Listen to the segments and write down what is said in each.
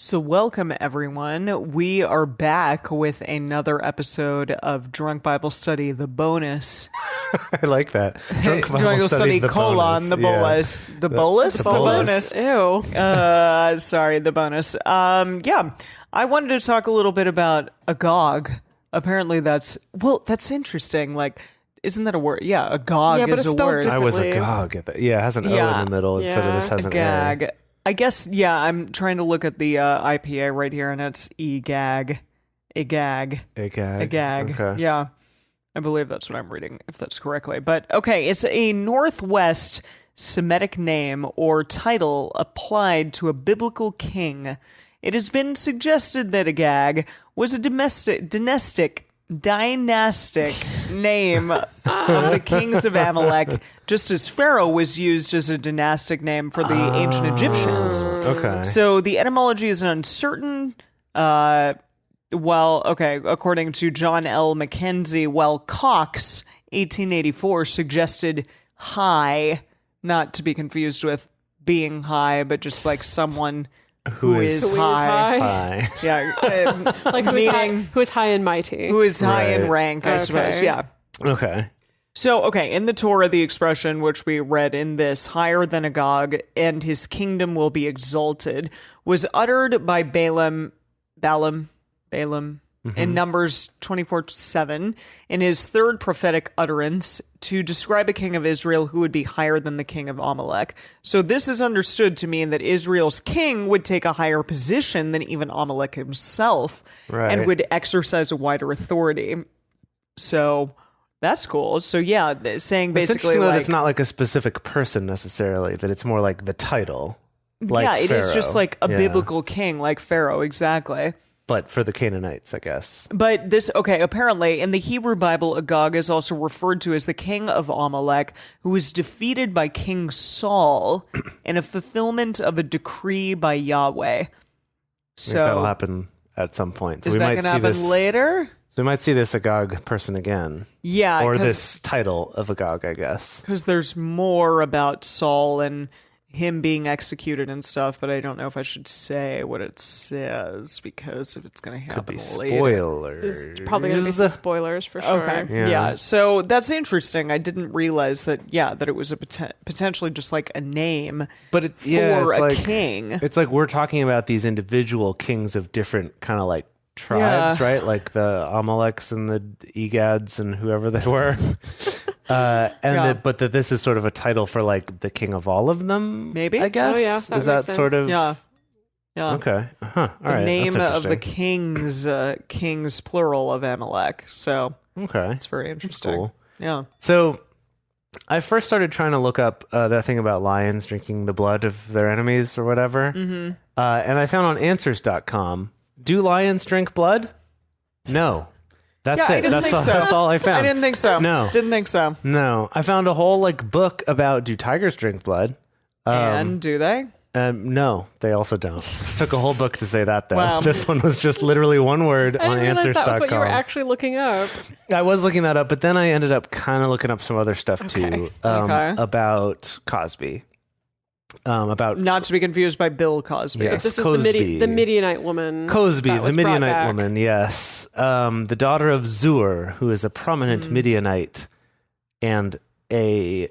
So welcome, everyone. We are back with another episode of Drunk Bible Study, the bonus. I like that. Drunk Bible Study, the bonus. The bolus. Yeah. The bolus? The bonus. Ew. Sorry, the bonus. Yeah, I wanted to talk a little bit about Agog. Apparently that's interesting. Like, isn't that a word? Yeah, Agog is a word. I was Agog at that. Yeah, it has an O in the middle instead of this has an Agag. A. I guess, yeah, I'm trying to look at the IPA right here, and it's Egag. Agag. Okay. Yeah, I believe that's what I'm reading, if that's correctly. But, okay, it's a Northwest Semitic name or title applied to a biblical king. It has been suggested that Agag was a dynastic name of the kings of Amalek, just as Pharaoh was used as a dynastic name for the ancient Egyptians. Okay. So the etymology is uncertain. According to John L. Mackenzie, while Cox, 1884, suggested high, not to be confused with being high, but just like someone who is high. Yeah. Like who is high and mighty. Who is high in rank, I suppose. Yeah. Okay. So, in the Torah, the expression which we read in this, higher than Agog, and his kingdom will be exalted, was uttered by Balaam, in Numbers 24:7, in his third prophetic utterance to describe a king of Israel who would be higher than the king of Amalek. So this is understood to mean that Israel's king would take a higher position than even Amalek himself, and would exercise a wider authority. So that's cool. So yeah, saying basically that it's not like a specific person necessarily, that it's more like the title. Like yeah, it Pharaoh. is just like a biblical king, like Pharaoh, exactly. But for the Canaanites, I guess. But this, apparently in the Hebrew Bible, Agag is also referred to as the king of Amalek, who was defeated by King Saul in a fulfillment of a decree by Yahweh. So that'll happen at some point. Is that going to happen later? So we might see this Agag person again. Yeah. Or this title of Agag, I guess. Because there's more about Saul and him being executed and stuff, but I don't know if I should say what it says because if it's going to happen later. Spoilers. There's probably going to be some spoilers for sure. Okay. Yeah. So that's interesting. I didn't realize that it was a potentially just like a name for a king. It's like we're talking about these individual kings of different kind of like tribes, right? Like the Amaleks and the Egads and whoever they were. But that this is sort of a title for like the king of all of them, maybe, I guess. Oh, yeah, is that sense. sort of yeah. Okay. All the right. name of the kings plural of Amalek. So it's very interesting. Cool. Yeah. So I first started trying to look up that thing about lions drinking the blood of their enemies or whatever, and I found on Answers.com, do lions drink blood? No. That's it. That's all I found. I didn't think so. No. Didn't think so. No. I found a whole book about do tigers drink blood? And do they? No, they also don't. Took a whole book to say that though. Wow. This one was just literally one word on Answers.com. Answers.com. That was what you were actually looking up. I was looking that up, but then I ended up kind of looking up some other stuff too about Cozbi. About not to be confused by Bill Cosby. Yes, this is Cozbi. the Midianite woman. Cozbi, the Midianite woman, yes. The daughter of Zur, who is a prominent Midianite and a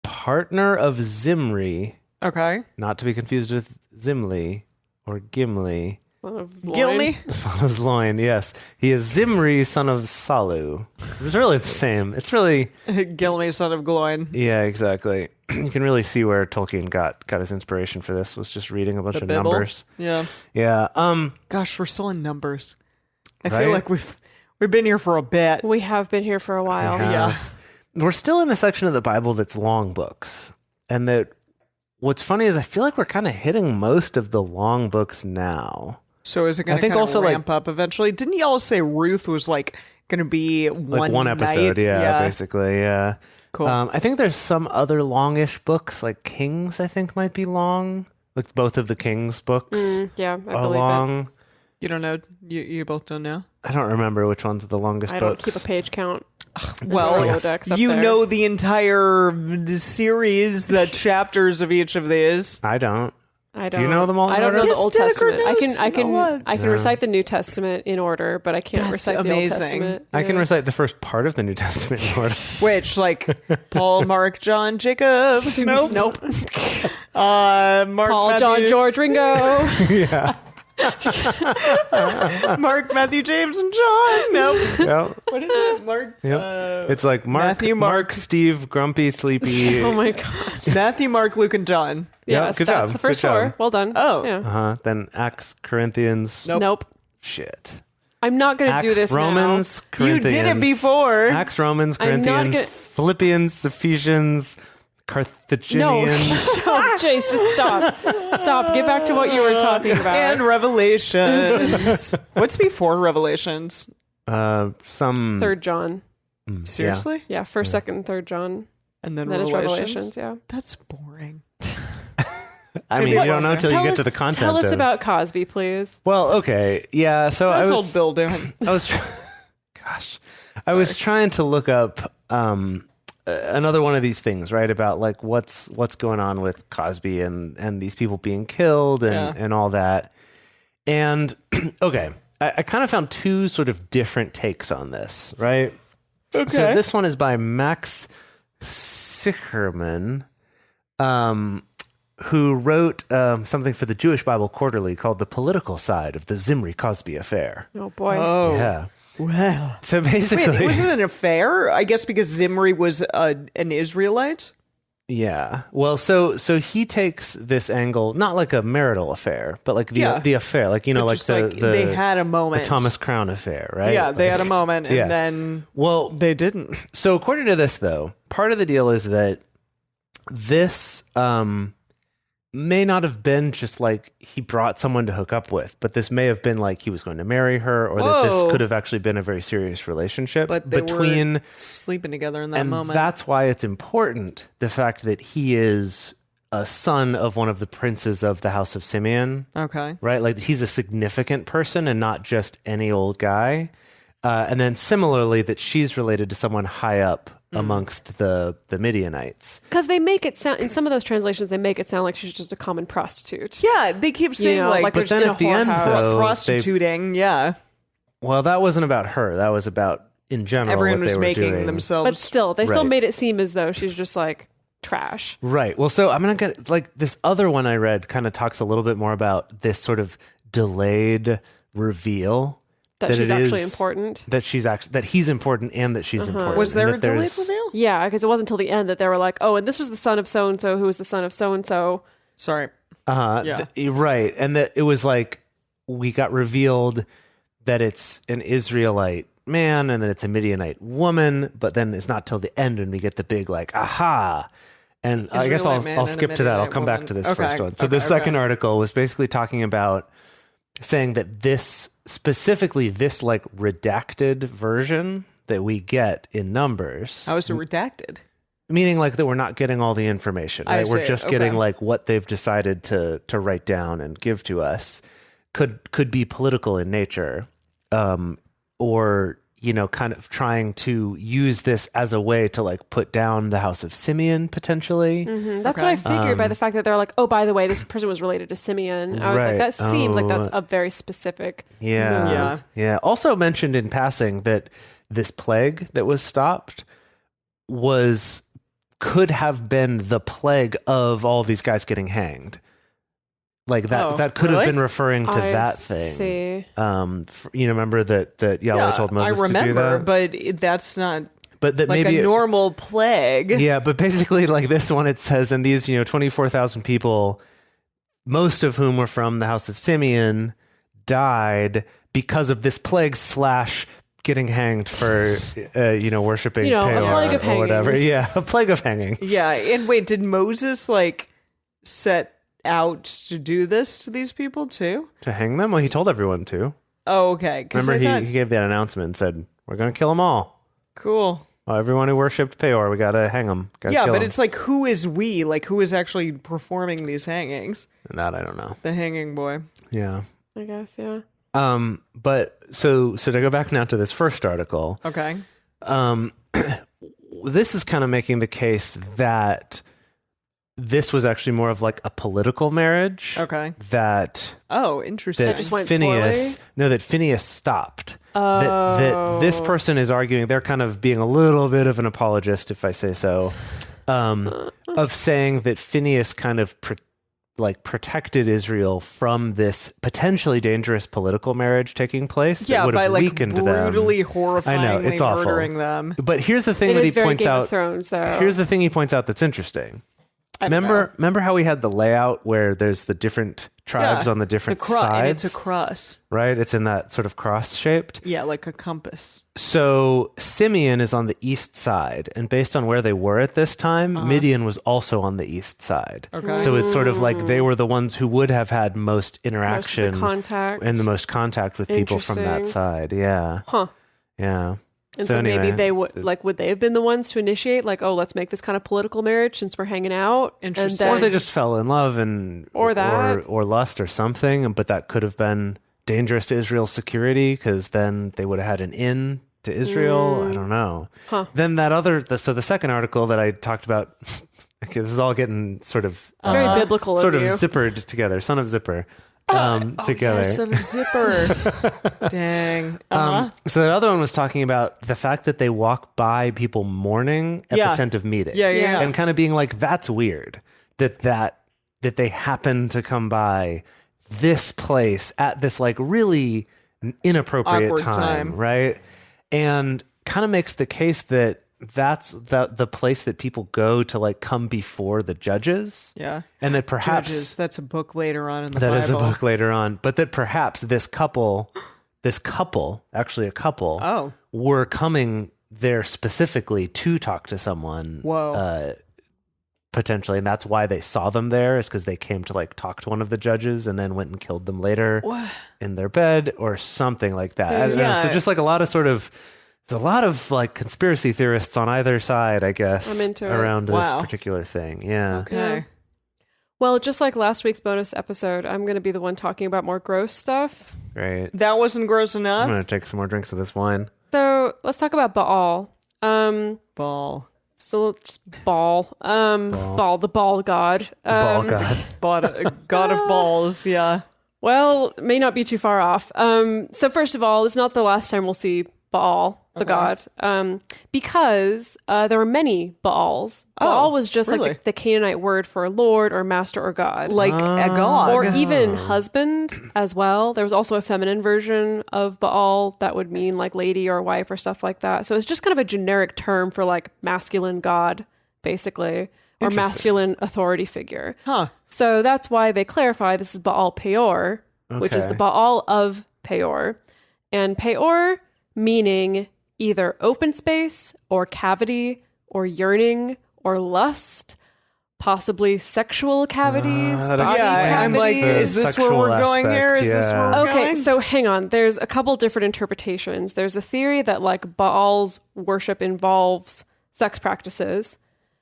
partner of Zimri. Okay. Not to be confused with Zimli or Gimli. Son of Zloin. Gilmy? Son of Zloin, yes. He is Zimri, son of Salu. It's really the same. It's really... Gilmy, son of Gloin. Yeah, exactly. You can really see where Tolkien got his inspiration for this, was just reading a bunch of Bible? numbers. Yeah. Yeah. Gosh, we're still in numbers. I feel like we've been here for a bit. We have been here for a while. Yeah. We're still in the section of the Bible that's long books. And that what's funny is I feel like we're kind of hitting most of the long books now. So is it going to kind of ramp up eventually? Didn't y'all say Ruth was going to be one episode? night? Yeah, basically, yeah. Cool. I think there's some other longish books, like Kings, I think might be long. Like both of the Kings books I are believe long. it. You don't know? You both don't know? I don't remember which one's the longest I books. don't keep a page count. Well, you know the entire series, the chapters of each of these. I don't. I Do don't. you know them all in I don't order? know the Yes, Old Dedeker Testament. I knows can. I a can. lot. I can recite the New Testament in order, but I can't That's recite the Old amazing. Testament. I can Yeah. recite the first part of the New Testament in order. Which, like, Paul, Mark, John, Jacob. Nope. Nope. Mark, Paul, Matthew, John, George, Ringo. Yeah. Mark, Matthew, James, and John. Nope. Yep. What is it? Mark. Yep. It's like Mark, Matthew, Mark, Mark. Steve, Grumpy, Sleepy. Oh my god. Matthew, Mark, Luke, and John. Yeah, Yes, good that's job. the first Good job. four. Well done. Oh. Yeah. Then Acts, Corinthians. Nope. Nope. Shit. I'm not going to do Acts, this Romans, You Corinthians. did it before. Acts, Romans, I'm not Corinthians, gonna- Philippians, Ephesians, now. No. Carthaginians. Stop, Chase. Just stop. Stop. Get back to what you were talking about. And Revelations. What's before Revelations? Some 3rd John. Seriously? Yeah. 1st, 2nd, 3rd John. And then Then it's Revelations? Revelations. Yeah. That's boring. I mean, you don't know until you Tell get us- to the content. Tell us of- about Cozbi, please. Well, okay, yeah. So How's I old was, Bill doing? I was, gosh, I was trying to look up another one of these things, right? About like what's going on with Cozbi and these people being killed and all that. And okay, I kind of found two sort of different takes on this, right? Okay. So this one is by Max Sicherman, who wrote something for the Jewish Bible Quarterly called "The Political Side of the Zimri Cozbi Affair." Oh boy. Oh. Yeah. Wow. So basically, Wait, was it an affair? I guess because Zimri was an Israelite? yeah. Well, so he takes this angle, not like a marital affair, but like the affair, like But like just the they had a the moment. Thomas Crown affair, right? Yeah, they Like- had a moment, and Yeah. then Well, they didn't. so according to this, though, part of the deal is that this may not have been just like he brought someone to hook up with, but this may have been like he was going to marry her, or that Whoa. this could have actually been a very serious relationship But they between. were sleeping together in that And moment. that's why it's important, the fact that he is a son of one of the princes of the House of Simeon, Okay. right? Like he's a significant person and not just any old guy. And then similarly, that she's related to someone high up amongst the Midianites. Because they make it sound, in some of those translations, they make it sound like she's just a common prostitute. Yeah, they keep saying know, like like they're But then in a at the end, whorehouse. though, prostituting. Yeah, well, that wasn't about her. That was about, in general, everyone what they was were making doing. themselves. But still, they still Right. made it seem as though she's just like trash. Right. Well, so I'm going to get like this other one I read kind of talks a little bit more about this sort of delayed reveal That it she's actually is- important. that she's actually that he's important and that she's important. was and there that a delayed there's- reveal? Yeah, because it wasn't until the end that they were like, oh, and this was the son of so-and-so who was the son of so-and-so. Sorry. Uh-huh. Yeah. Right. And that it was like we got revealed that it's an Israelite man and then it's a Midianite woman, but then it's not till the end when we get the big like, aha. And I guess Israelite man I'll and a skip to that. I'll Midianite come back woman. to this Okay. first one. So Okay, this second okay. article was basically talking about saying that this, specifically this like redacted version that we get in Numbers, How is it redacted? meaning like that we're not getting all the information, I right? We're see. just getting Okay. like what they've decided to write down and give to us could be political in nature, or kind of trying to use this as a way to like put down the House of Simeon potentially. That's what I figured by the fact that they're like, oh, by the way, this person was related to Simeon. I was Right. like, that seems like that's Oh. a very specific. Yeah. Yeah. Yeah. Also mentioned in passing that this plague that was stopped could have been the plague of all these guys getting hanged. Like that, Oh, that could really? have been referring to I that thing. see. Remember that Yahweh told Moses I remember, to do that? but that's not But that like maybe a normal plague. yeah, but basically like this one, it says, and these 24,000 people, most of whom were from the house of Simeon, died because of this plague / getting hanged for worshiping A Peor plague of or whatever. hangings. Yeah, a plague of hangings. Yeah, and wait, did Moses like set out to do this to these people too? To hang them? Well, he told everyone to. Oh, okay. 'Cause Remember, I thought, he gave that announcement and said, "We're going to kill them all. cool. Everyone who worshipped Peor, we got to hang them." Yeah, but it's like, who is we? Like, who is actually performing these hangings? that I don't know. The hanging boy. Yeah. I guess, yeah. But so to go back now to this first article, Okay. this is kind of making the case that this was actually more of like a political marriage. Okay. That Oh, interesting. That just went Phineas, poorly? no, that Phineas stopped. That this person is arguing, they're kind of being a little bit of an apologist, if I say so, of saying that Phineas kind of protected Israel from this potentially dangerous political marriage taking place. That Yeah, would by have like weakened brutally, them. horrifyingly I know, it's awful. murdering them. But here's the thing It that he is very points Game out. of Thrones, though. Here's the thing he points out that's interesting. Remember how we had the layout where there's the different tribes on the different sides? And it's a cross. Right? It's in that sort of cross-shaped. Yeah, like a compass. So Simeon is on the east side, and based on where they were at this time, Midian was also on the east side. Okay. So it's sort of like they were the ones who would have had most interaction Most of the contact. and the most contact with people from that Interesting. side. Yeah. Huh. Yeah. And so anyway, maybe they would they have been the ones to initiate, like, oh, let's make this kind of political marriage since we're hanging out. Interesting. And or then, they just fell in love Or that. or lust or something, but that could have been dangerous to Israel's security because then they would have had an in to Israel. I don't know. Huh. Then so the second article that I talked about, okay, this is all getting sort of very biblical sort of of you. zippered together, son of zipper. Together. Yeah, son of Zipper. Dang. So the other one was talking about the fact that they walk by people mourning at Yeah. the tent of meeting. Yeah. And kind of being like, that's weird that they happen to come by this place at this like really inappropriate Awkward time. right? And kind of makes the case that that's the place that people go to like come before the judges. Yeah. And that perhaps Judges. That's a book later on in the that Bible. is a book later on, but that perhaps this couple, actually a couple, were coming there specifically to talk to someone. Whoa. Potentially, and that's why they saw them there, is because they came to like talk to one of the judges and then went and killed them later in their bed or something like that. I don't know. So just like there's a lot of like conspiracy theorists on either side, I guess, I'm into it. around this Wow. particular thing. Yeah. Okay. Yeah. Well, just like last week's bonus episode, I'm going to be the one talking about more gross stuff. Great. That wasn't gross I'm enough. going to take some more drinks of this wine. So let's talk about Baal. Ball. So just Baal. Baal, the ball god. Ball god. God of balls. Yeah. Well, may not be too far off. So first of all, it's not the last time we'll see Baal, the god, because there were many Baals. Baal was just really? like the Canaanite word for lord or master or god. Like Agog. Or even husband as well. There was also a feminine version of Baal that would mean like lady or wife or stuff like that. So it's just kind of a generic term for like masculine god, basically, or masculine authority figure. Huh. So that's why they clarify this is Baal Peor, which is Okay. the Baal of Peor. And Peor meaning either open space or cavity or yearning or lust, possibly sexual cavities, that body Yeah, I'm cavities. like, is this where Sexual we're going here? aspect, Is this yeah. where we're Okay, going? so hang on. There's a couple different interpretations. There's a theory that like Baal's worship involves sex practices,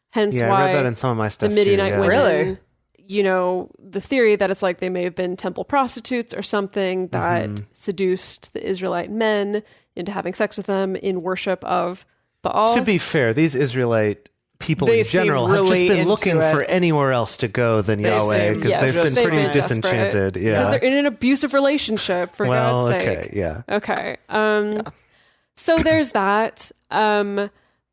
hence Yeah, why I read that in some of my the stuff Midianite too. Yeah. women, Really? you know, the theory that it's like they may have been temple prostitutes or something that Mm-hmm. seduced the Israelite men into having sex with them in worship of Baal. To be fair, these Israelite people They in seem general have really just been into looking it. for anywhere else to go than Yahweh seem- because yeah, they've just- been pretty desperate. disenchanted. Because Yeah. they're in an abusive relationship, for Well, God's sake. okay, yeah. Okay. So there's that.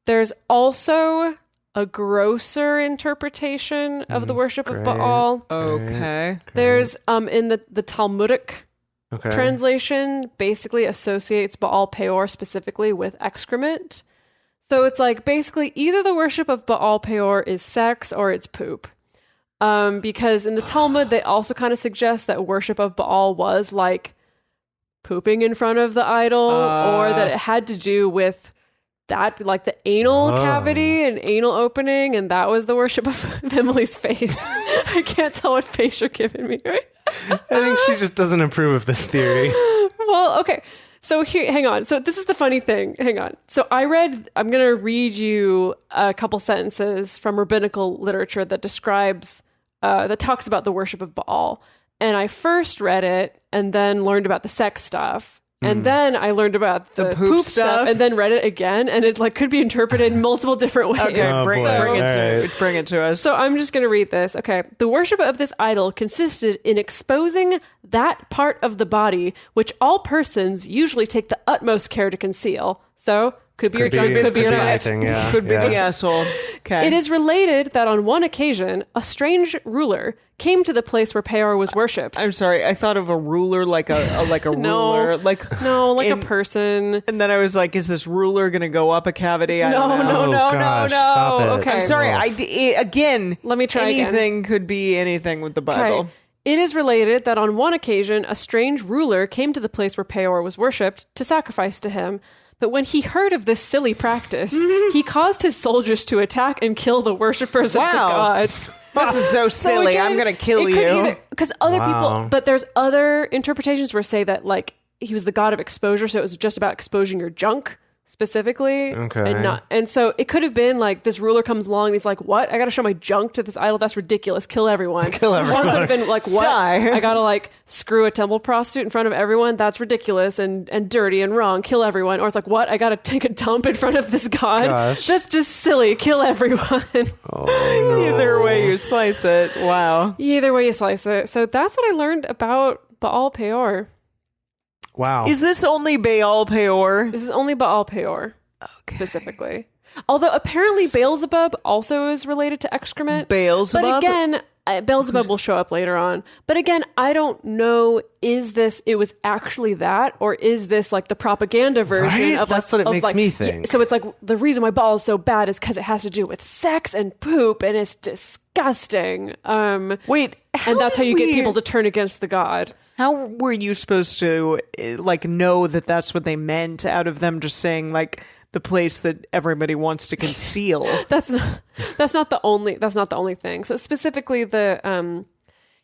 There's also a grosser interpretation of the worship of Baal. Okay. There's in the Talmudic Okay. translation basically associates Baal Peor specifically with excrement. So it's like basically either the worship of Baal Peor is sex or it's poop. Because in the Talmud, they also kind of suggest that worship of Baal was like pooping in front of the idol or that it had to do with that, like the anal cavity and anal opening. And that was the worship of Emily's face. I can't tell what face you're giving me, right? I think she just doesn't approve of this theory. Well, okay. So here, hang on. So this is the funny thing. Hang on. So I'm going to read you a couple sentences from rabbinical literature that describes, that talks about the worship of Baal. And I first read it and then learned about the sex stuff. And then I learned about the poop stuff and then read it again, and it like could be interpreted in multiple different ways. Okay, bring it to us. So I'm just going to read this. Okay. The worship of this idol consisted in exposing that part of the body which all persons usually take the utmost care to conceal. So could be your junk, could be your butt. Could be the asshole. Okay. It is related that on one occasion, a strange ruler came to the place where Peor was worshipped. I'm sorry, I thought of a ruler like a ruler, like a person. And then I was like, is this ruler going to go up a cavity? I don't know. No. Stop it. Okay. I'm sorry. Again, Let me try again. Anything could be anything with the Bible. Okay. It is related that on one occasion, a strange ruler came to the place where Peor was worshipped to sacrifice to him. But when he heard of this silly practice, he caused his soldiers to attack and kill the worshippers of the god. This is so silly. again, I'm going to kill you. Because other people, but there's other interpretations where say that like he was the god of exposure, so it was just about exposing your junk specifically. Okay. And so it could have been like this ruler comes along and he's like, what? I got to show my junk to this idol? That's ridiculous. Kill everyone. Kill everyone. Or it could have been like, what? Die. I got to like screw a temple prostitute in front of everyone? That's ridiculous and dirty and wrong. Kill everyone. Or it's like, what? I got to take a dump in front of this god? Gosh. That's just silly. Kill everyone. Oh, no. Either way you slice it. Wow. Either way you slice it. So that's what I learned about Baal Peor. Wow. Is this only Baal Peor? This is only Baal Peor specifically. Although apparently Beelzebub also is related to excrement. Beelzebub? But again, Beelzebub will show up later on. But again, I don't know, it was actually that, or is this like the propaganda version Right? of That's what it makes me think. So it's like the reason why Baal is so bad is because it has to do with sex and poop, and it's disgusting. Wait, and that's how you get people to turn against the god. How were you supposed to like know that that's what they meant out of them just saying like the place that everybody wants to conceal? That's not the only thing. So specifically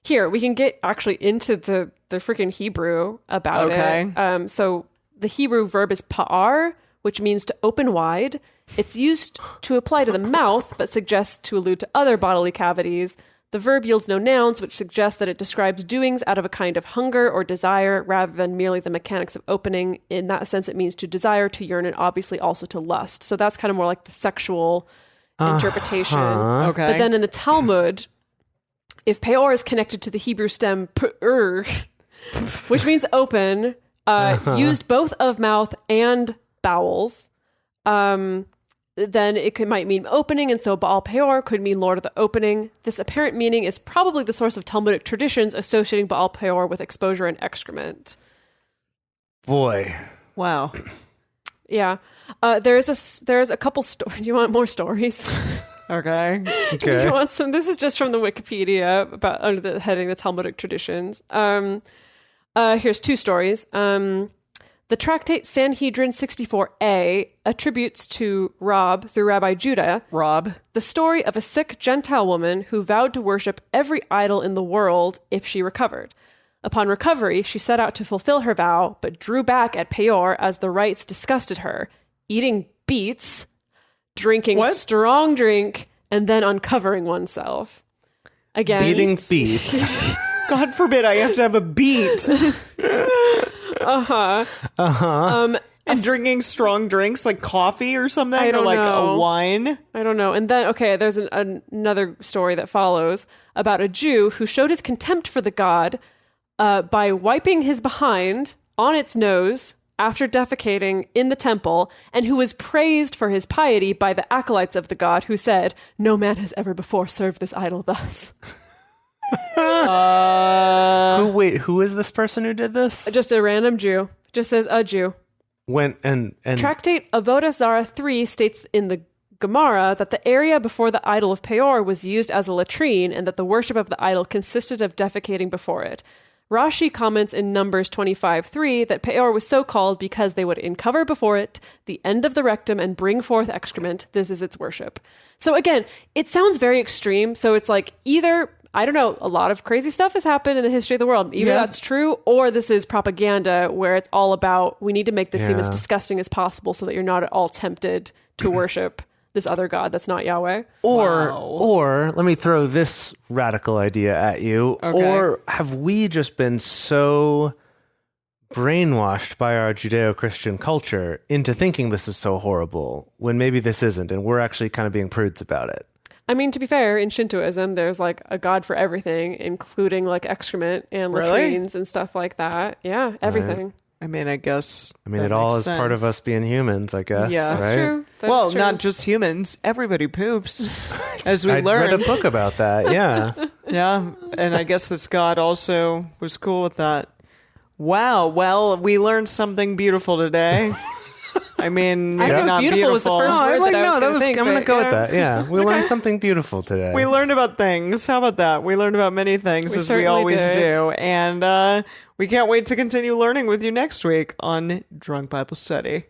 here we can get actually into the freaking Hebrew about it. So the Hebrew verb is pa'ar, which means to open wide. It's used to apply to the mouth, but suggests to allude to other bodily cavities. The verb yields no nouns, which suggests that it describes doings out of a kind of hunger or desire rather than merely the mechanics of opening. In that sense, it means to desire, to yearn, and obviously also to lust. So that's kind of more like the sexual interpretation. Okay. But then in the Talmud, if Peor is connected to the Hebrew stem Pe'er, which means open, used both of mouth and bowels, then it might mean opening, and so Baal Peor could mean Lord of the Opening. This apparent meaning is probably the source of Talmudic traditions associating Baal Peor with exposure and excrement. Boy. Wow. Yeah. There's a couple stories. Do you want more stories? Okay. You want some? This is just from the Wikipedia about under the heading the Talmudic traditions. Here's two stories. The tractate Sanhedrin 64a attributes to Rob through Rabbi Judah the story of a sick Gentile woman who vowed to worship every idol in the world if she recovered. Upon recovery, she set out to fulfill her vow, but drew back at Peor as the rites disgusted her, eating beets, drinking strong drink, and then uncovering oneself. Again, Eating beets. God forbid I have to have a beet. And drinking strong drinks like coffee or something, I don't or like know. a wine. I don't know. And then, there's another story that follows about a Jew who showed his contempt for the god by wiping his behind on its nose after defecating in the temple, and who was praised for his piety by the acolytes of the god, who said, "No man has ever before served this idol thus." Who is this person who did this? Just a random Jew. Just says a Jew. And Tractate Avodah Zarah 3 states in the Gemara that the area before the idol of Peor was used as a latrine and that the worship of the idol consisted of defecating before it. Rashi comments in Numbers 25:3 that Peor was so called because they would uncover before it the end of the rectum and bring forth excrement. This is its worship. So again, it sounds very extreme. So it's like either, I don't know, a lot of crazy stuff has happened in the history of the world. Either that's true, or this is propaganda where it's all about, we need to make this seem as disgusting as possible so that you're not at all tempted to worship this other god that's not Yahweh. Or let me throw this radical idea at you. Okay. Or have we just been so brainwashed by our Judeo-Christian culture into thinking this is so horrible when maybe this isn't, and we're actually kind of being prudes about it. I mean, to be fair, in Shintoism, there's like a god for everything, including like excrement and Really? latrines and stuff like that. Yeah, everything. I mean, I guess. It all is part of us being humans, I guess. Yeah. right? That's true. That's Well, true. not just humans. Everybody poops, as we I read learned. a book about that. Yeah. Yeah, and I guess this god also was cool with that. Wow. Well, we learned something beautiful today. I mean, maybe I know not beautiful was the first No, word that I was that gonna was. think, I'm going to but, go with yeah. that. Yeah, we learned something beautiful today. We learned about things. How about that? We learned about many things, We as we certainly always did. do. And we can't wait to continue learning with you next week on Drunk Bible Study.